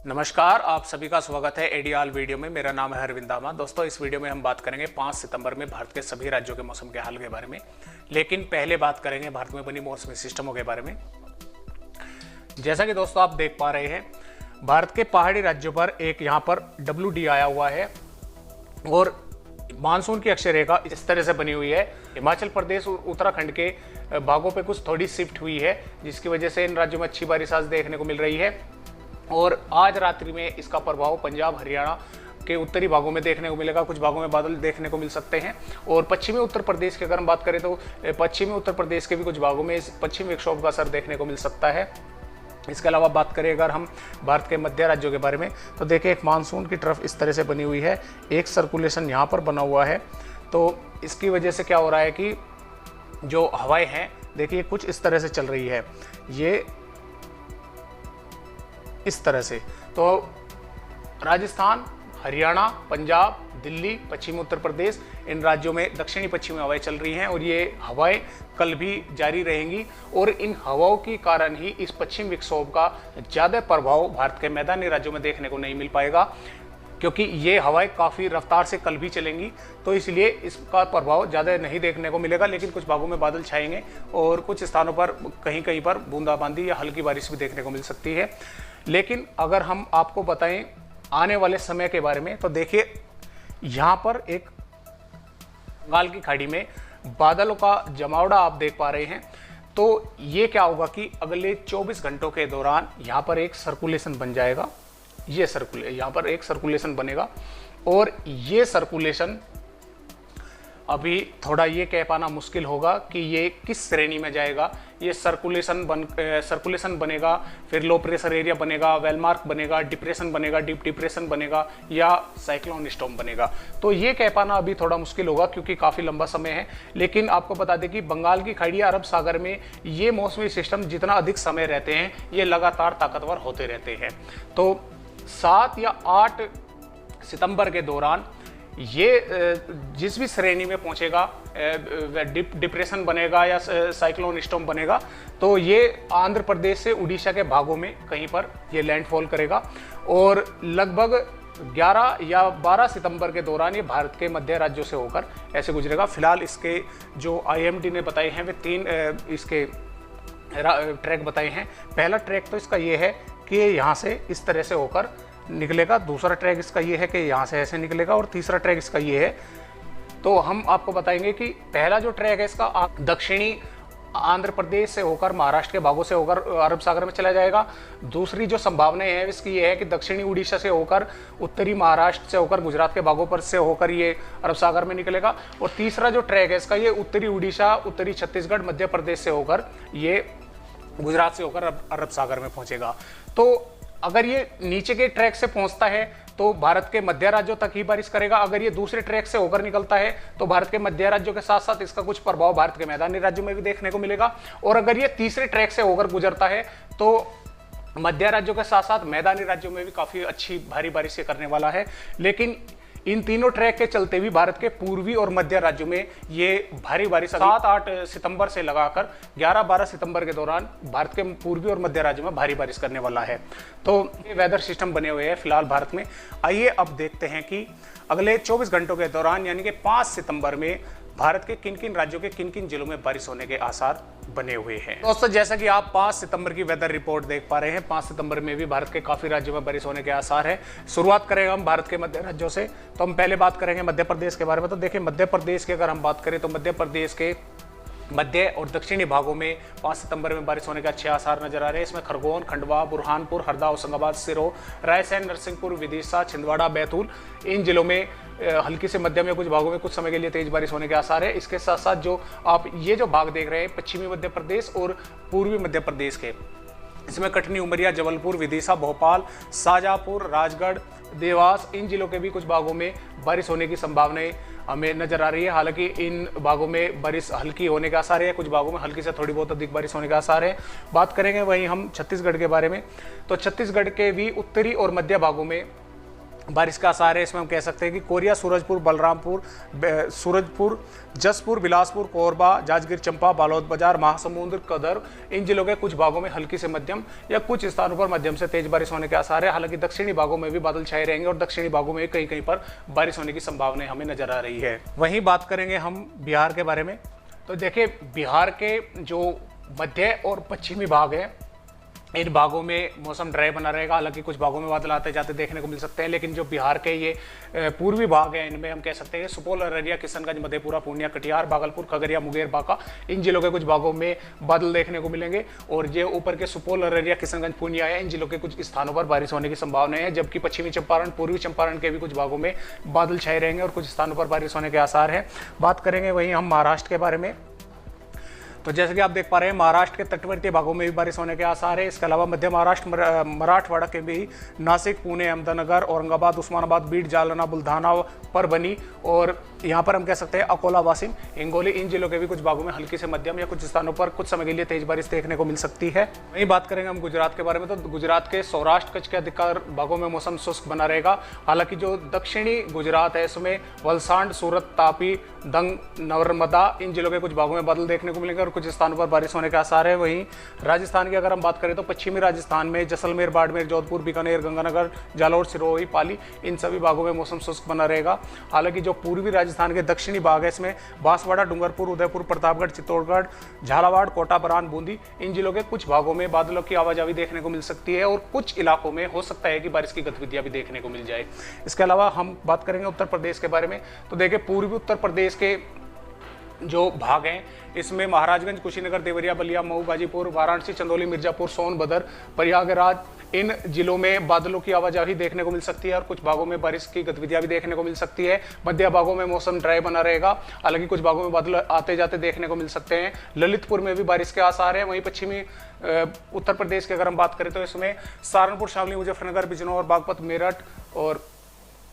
नमस्कार, आप सभी का स्वागत है एडियाल वीडियो में। मेरा नाम है अरविंद दामा। दोस्तों, इस वीडियो में हम बात करेंगे 5 सितंबर में भारत के सभी राज्यों के मौसम के हाल के बारे में। लेकिन पहले बात करेंगे भारत में बनी मौसमी सिस्टमों के बारे में। जैसा कि दोस्तों आप देख पा रहे हैं, भारत के पहाड़ी राज्यों पर एक यहाँ पर WD आया हुआ है और मानसून की अक्षय रेखा इस तरह से बनी हुई है। हिमाचल प्रदेश और उत्तराखंड के भागों पे कुछ थोड़ी शिफ्ट हुई है, जिसकी वजह से इन राज्यों में अच्छी बारिश आज देखने को मिल रही है। और आज रात्रि में इसका प्रभाव पंजाब हरियाणा के उत्तरी भागों में देखने को मिलेगा। कुछ भागों में बादल देखने को मिल सकते हैं। और पश्चिमी उत्तर प्रदेश की अगर हम बात करें तो पश्चिमी उत्तर प्रदेश के भी कुछ भागों में इस पश्चिमी विक्षोभ का असर देखने को मिल सकता है। इसके अलावा बात करें अगर हम भारत के मध्य राज्यों के बारे में, तो देखिए एक मानसून की तरफ इस तरह से बनी हुई है, एक सर्कुलेशन यहाँ पर बना हुआ है। तो इसकी वजह से क्या हो रहा है कि जो हवाएं हैं देखिए कुछ इस तरह से चल रही है, ये इस तरह से। तो राजस्थान, हरियाणा, पंजाब, दिल्ली, पश्चिमी उत्तर प्रदेश, इन राज्यों में दक्षिणी पश्चिमी हवाएं चल रही हैं और ये हवाएं कल भी जारी रहेंगी। और इन हवाओं के कारण ही इस पश्चिम विक्षोभ का ज़्यादा प्रभाव भारत के मैदानी राज्यों में देखने को नहीं मिल पाएगा, क्योंकि ये हवाएं काफ़ी रफ्तार से कल भी चलेंगी। तो इसलिए इसका प्रभाव ज़्यादा नहीं देखने को मिलेगा। लेकिन कुछ भागों में बादल छाएंगे और कुछ स्थानों पर कहीं कहीं पर बूंदाबांदी या हल्की बारिश भी देखने को मिल सकती है। लेकिन अगर हम आपको बताएं आने वाले समय के बारे में, तो देखिए यहाँ पर एक बंगाल की खाड़ी में बादलों का जमावड़ा आप देख पा रहे हैं। तो ये क्या होगा कि अगले 24 घंटों के दौरान यहाँ पर एक सर्कुलेशन बन जाएगा। यहाँ पर एक सर्कुलेशन बनेगा और ये सर्कुलेशन अभी थोड़ा ये कह पाना मुश्किल होगा कि ये किस श्रेणी में जाएगा। ये सर्कुलेशन बनेगा, फिर लो प्रेशर एरिया बनेगा, वेलमार्क बनेगा, डिप्रेशन बनेगा, डीप डिप्रेशन बनेगा या साइक्लोन स्टॉर्म बनेगा। तो ये कह पाना अभी थोड़ा मुश्किल होगा क्योंकि काफ़ी लंबा समय है। लेकिन आपको बता दें कि बंगाल की खाड़ी, अरब सागर में ये मौसमी सिस्टम जितना अधिक समय रहते हैं, ये लगातार ताकतवर होते रहते हैं। तो 7 या 8 सितंबर के दौरान ये जिस भी श्रेणी में पहुंचेगा, डिप्रेशन बनेगा या साइक्लोन स्टॉर्म बनेगा, तो ये आंध्र प्रदेश से उड़ीसा के भागों में कहीं पर ये लैंडफॉल करेगा और लगभग 11 या 12 सितंबर के दौरान ये भारत के मध्य राज्यों से होकर ऐसे गुजरेगा। फिलहाल इसके जो IMD ने बताए हैं वे 3 इसके ट्रैक बताए हैं। पहला ट्रैक तो इसका ये है कि यहाँ से इस तरह से होकर निकलेगा, दूसरा ट्रैक इसका ये है कि यहाँ से ऐसे निकलेगा और तीसरा ट्रैक इसका ये है। तो हम आपको बताएंगे कि पहला जो ट्रैक है इसका दक्षिणी आंध्र प्रदेश से होकर महाराष्ट्र के भागों से होकर अरब सागर में चला जाएगा। दूसरी जो संभावनाएं है इसकी ये है कि दक्षिणी उड़ीसा से होकर उत्तरी महाराष्ट्र से होकर गुजरात के भागों पर से होकर ये अरब सागर में निकलेगा। और तीसरा जो ट्रैक है इसका ये उत्तरी उड़ीसा, उत्तरी छत्तीसगढ़, मध्य प्रदेश से होकर ये गुजरात से होकर अरब सागर में पहुंचेगा। तो अगर ये नीचे के ट्रैक से पहुंचता है तो भारत के मध्य राज्यों तक ही बारिश करेगा। अगर ये दूसरे ट्रैक से होकर निकलता है तो भारत के मध्य राज्यों के साथ साथ इसका कुछ प्रभाव भारत के मैदानी राज्यों में भी देखने को मिलेगा। और अगर ये तीसरे ट्रैक से होकर गुजरता है तो मध्य राज्यों के साथ साथ मैदानी राज्यों में भी काफी अच्छी भारी बारिश करने वाला है। लेकिन इन तीनों ट्रैक के चलते भी भारत के पूर्वी और मध्य राज्यों में ये भारी बारिश 7-8 सितंबर से लगाकर 11-12 सितंबर के दौरान भारत के पूर्वी और मध्य राज्यों में भारी बारिश करने वाला है। तो ये वेदर सिस्टम बने हुए हैं फिलहाल भारत में। आइए अब देखते हैं कि अगले 24 घंटों के दौरान यानी कि 5 सितंबर में भारत के किन किन राज्यों के किन किन जिलों में बारिश होने के आसार बने हुए हैं। दोस्तों, जैसा कि आप 5 सितंबर की वेदर रिपोर्ट देख पा रहे हैं, 5 सितंबर में भी भारत के काफी राज्यों में बारिश होने के आसार है। शुरुआत करेंगे हम भारत के मध्य राज्यों से। तो हम पहले बात करेंगे मध्य प्रदेश के बारे में। तो देखिए मध्य प्रदेश की अगर हम बात करें तो मध्य प्रदेश के मध्य और दक्षिणी भागों में 5 सितंबर में बारिश होने के अच्छे आसार नजर आ रहे हैं। इसमें खरगोन, खंडवा, बुरहानपुर, हरदा, होशंगाबाद, सिरों, रायसेन, नरसिंहपुर, विदिशा, छिंदवाड़ा, बैतूल, इन जिलों में हल्की से मध्यम या कुछ भागों में कुछ समय के लिए तेज बारिश होने के आसार है। इसके साथ साथ जो आप ये जो भाग देख रहे हैं पश्चिमी मध्य प्रदेश और पूर्वी मध्य प्रदेश के, इसमें कटनी, उमरिया, जबलपुर, विदिशा, भोपाल, शाजापुर, राजगढ़, देवास, इन जिलों के भी कुछ भागों में बारिश होने की संभावनाएं हमें नजर आ रही है। हालांकि इन भागों में बारिश हल्की होने के आसार है, कुछ भागों में हल्की से थोड़ी बहुत अधिक बारिश होने के आसार है। बात करेंगे वहीं हम छत्तीसगढ़ के बारे में। तो छत्तीसगढ़ के भी उत्तरी और मध्य भागों में बारिश का आसार है। इसमें हम कह सकते हैं कि कोरिया, सूरजपुर, बलरामपुर, सूरजपुर, जसपुर, बिलासपुर, कोरबा, जांजगीर चंपा, बालोद बाजार, महासमुंद, कदर, इन जिलों के कुछ भागों में हल्की से मध्यम या कुछ स्थानों पर मध्यम से तेज बारिश होने के आसार है। हालांकि दक्षिणी भागों में भी बादल छाए रहेंगे और दक्षिणी भागों में कहीं कहीं पर बारिश होने की संभावना हमें नजर आ रही है। वहीं बात करेंगे हम बिहार के बारे में, तो देखिए बिहार के जो मध्य और पश्चिमी भाग है, इन भागों में मौसम ड्राई बना रहेगा। हालांकि कुछ भागों में बादल आते जाते देखने को मिल सकते हैं, लेकिन जो बिहार के ये पूर्वी भाग है, इनमें हम कह सकते हैं सुपौल, अररिया, किशनगंज, मधेपुरा, पूर्णिया, कटिहार, भागलपुर, खगड़िया, मुंगेर, बांका, इन जिलों के कुछ भागों में बादल देखने को मिलेंगे। और ये ऊपर के सुपौल, अररिया, किशनगंज, पूर्णिया है, इन जिलों के कुछ स्थानों पर बारिश होने की संभावना है। जबकि पश्चिमी चंपारण, पूर्वी चंपारण के भी कुछ भागों में बादल छाए रहेंगे और कुछ स्थानों पर बारिश होने के आसार है। बात करेंगे वहीं हम महाराष्ट्र के बारे में, तो जैसे कि आप देख पा रहे हैं महाराष्ट्र के तटवर्ती भागों में भी बारिश होने के आसार है। इसके अलावा मध्य महाराष्ट्र, मराठवाड़ा के भी नासिक, पुणे, अहमदनगर, औरंगाबाद, उस्मानाबाद, बीड, जालना, बुल्धाना, परभनी और यहाँ पर हम कह सकते हैं अकोला, वाशिम, हिंगोली, इन जिलों के भी कुछ भागों में हल्की से मध्यम या कुछ स्थानों पर कुछ समय के लिए तेज बारिश देखने को मिल सकती है। वहीं बात करेंगे हम गुजरात के बारे में, तो गुजरात के सौराष्ट्र, कच्छ के अधिकतर भागों में मौसम शुष्क बना रहेगा। हालांकि जो दक्षिणी गुजरात है, इसमें वलसाड, सूरत, तापी, दंग, नर्मदा, इन जिलों के कुछ भागों में बादल देखने को मिलेंगे और कुछ स्थानों पर बारिश होने के आसार है। वहीं राजस्थान की अगर हम बात करें तो पश्चिमी राजस्थान में जैसलमेर, बाड़मेर, जोधपुर, बीकानेर, गंगानगर, जालौर, सिरोही, पाली, इन सभी भागों में मौसम शुष्क बना रहेगा। हालांकि जो पूर्वी राजस्थान के दक्षिणी भाग है, इसमें बांसवाड़ा, डूंगरपुर, उदयपुर, प्रतापगढ़, चित्तौड़गढ़, झालावाड़, कोटा, बरान, बूंदी, इन जिलों के कुछ भागों में बादलों की आवाजाही देखने को मिल सकती है और कुछ इलाकों में हो सकता है कि बारिश की गतिविधियां भी देखने को मिल जाए। इसके अलावा हम बात करेंगे उत्तर प्रदेश के बारे में, तो देखिए पूर्वी उत्तर प्रदेश के जो भाग हैं, इसमें महाराजगंज, कुशीनगर, देवरिया, बलिया, मऊ, गाजीपुर, वाराणसी, चंदौली, मिर्जापुर, सोनभद्र, प्रयागराज, इन जिलों में बादलों की आवाजाही देखने को मिल सकती है और कुछ भागों में बारिश की गतिविधियां भी देखने को मिल सकती है। मध्य भागों में मौसम ड्राई बना रहेगा। हालांकि कुछ भागों में बादल आते जाते देखने को मिल सकते हैं। ललितपुर में भी बारिश के आसार है। वहीं पश्चिमी उत्तर प्रदेश की अगर हम बात करें तो इसमें सहारनपुर, शामली, मुजफ्फरनगर, बिजनौर, बागपत, मेरठ और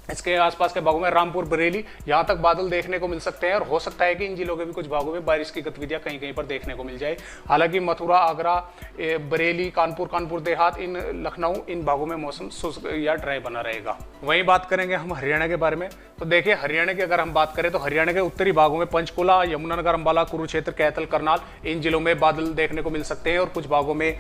इसके आसपास के भागों में रामपुर, बरेली, यहाँ तक बादल देखने को मिल सकते हैं और हो सकता है कि इन जिलों के भी कुछ भागों में बारिश की गतिविधियां कहीं कहीं पर देखने को मिल जाए। हालांकि मथुरा, आगरा, बरेली, कानपुर देहात, इन लखनऊ, इन भागों में मौसम शुष्क या ड्राई बना रहेगा। वहीं बात करेंगे हम हरियाणा के बारे में, तो देखिए हरियाणा की अगर हम बात करें तो हरियाणा के उत्तरी भागों में पंचकुला, यमुनानगर, अंबाला, कुरुक्षेत्र, कैथल, करनाल, इन जिलों में बादल देखने को मिल सकते हैं और कुछ भागों में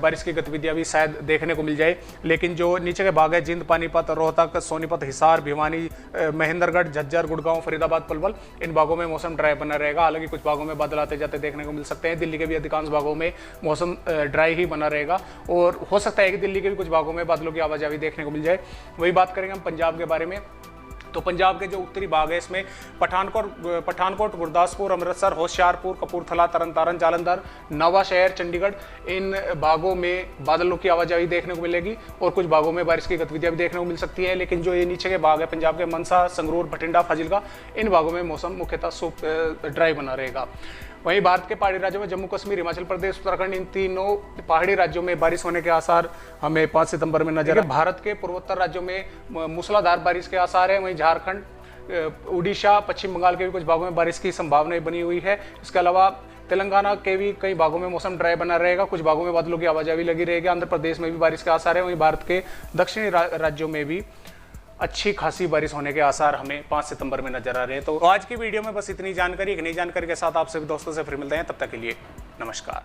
बारिश की गतिविधियां भी शायद देखने को मिल जाए। लेकिन जो नीचे के भाग है, जिंद, पानीपत, रोहतक, सोनीपत, हिसार, भिवानी, महेंद्रगढ़, झज्जर, गुड़गांव, फरीदाबाद, पलवल, इन भागों में मौसम ड्राई बना रहेगा। हालांकि कुछ भागों में बादल आते जाते देखने को मिल सकते हैं। दिल्ली के भी अधिकांश भागों में मौसम ड्राई ही बना रहेगा और हो सकता है कि दिल्ली के भी कुछ भागों में बादलों की आवाजाही देखने को मिल जाए। वही बात करेंगे हम पंजाब के बारे में, तो पंजाब के जो उत्तरी भाग है, इसमें पठानकोट, गुरदासपुर, अमृतसर, होशियारपुर, कपूरथला, तरनतारन, जालंधर, नवा शहर, चंडीगढ़, इन भागों में बादलों की आवाजाही देखने को मिलेगी और कुछ भागों में बारिश की गतिविधियां भी देखने को मिल सकती है। लेकिन जो ये नीचे के भाग है पंजाब के, मनसा, संगरूर, भटिंडा, फाजिलका, इन भागों में मौसम मुख्यतः ड्राई बना रहेगा। वहीं भारत के पहाड़ी राज्यों में जम्मू कश्मीर, हिमाचल प्रदेश, उत्तराखंड, इन तीनों पहाड़ी राज्यों में बारिश होने के आसार हमें 5 सितंबर में नजर है। भारत के पूर्वोत्तर राज्यों में मूसलाधार बारिश के आसार है। वहीं झारखंड, उड़ीसा, पश्चिम बंगाल के भी कुछ भागों में बारिश की संभावना बनी हुई है। इसके अलावा तेलंगाना के भी कई भागों में मौसम ड्राई बना रहेगा। कुछ भागों में बादलों की आवाजाही लगी रहेगी। आंध्र प्रदेश में भी बारिश के आसार है। वहीं भारत के दक्षिणी राज्यों में भी अच्छी खासी बारिश होने के आसार हमें 5 सितंबर में नजर आ रहे हैं। तो आज की वीडियो में बस इतनी जानकारी, एक नई जानकारी के साथ आप सभी दोस्तों से फिर मिलते हैं। तब तक के लिए नमस्कार।